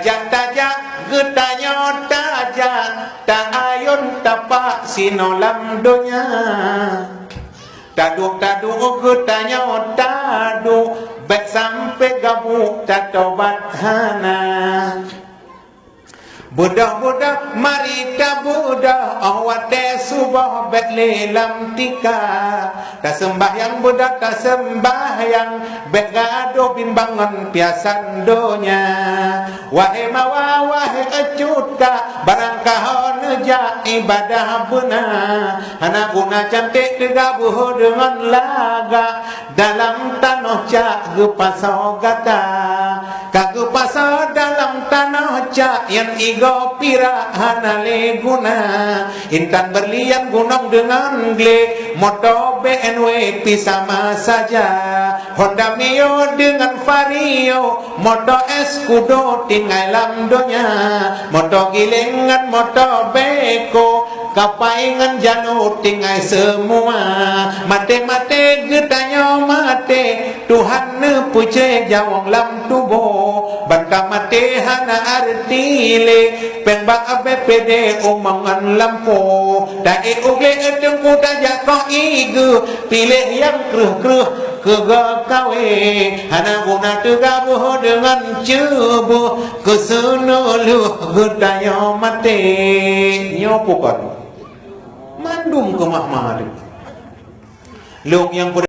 tajak getanya tajak tak ayun tapak sinolam donya taduk getanya taduk baik sampai gabuk tatobat hana budak-budak mari ta budak awate subah bet lelam tika ta sembahyang budak ta sembahyang bet gaduh bimbangan piasan donya wahai mawa wahai acuta barang kahon ja ibadah benar anak guna cantik kegabuh dengan laga dalam tanah cak gepasau gata kagu pasal dalam tanah cak yang igo pira hanale guna intan berlian gunung dengan gle moto BMW sama saja Honda Mio dengan Vario moto Escudo tinggal lamdonya moto gilengan moto beko kapaingan janu tinggal semua mate-mate getanya mate Tuhan ne puce jawang lam tubuh bangka mate hana artile pembak ABPD omongan lampu dae ugle etengku tajak kau igu pilih yang keruh-keruh kegakawe hana guna tegabuh dengan cebuh kesenuluh getanya mate nyopukan mandum ke mahmad lung yang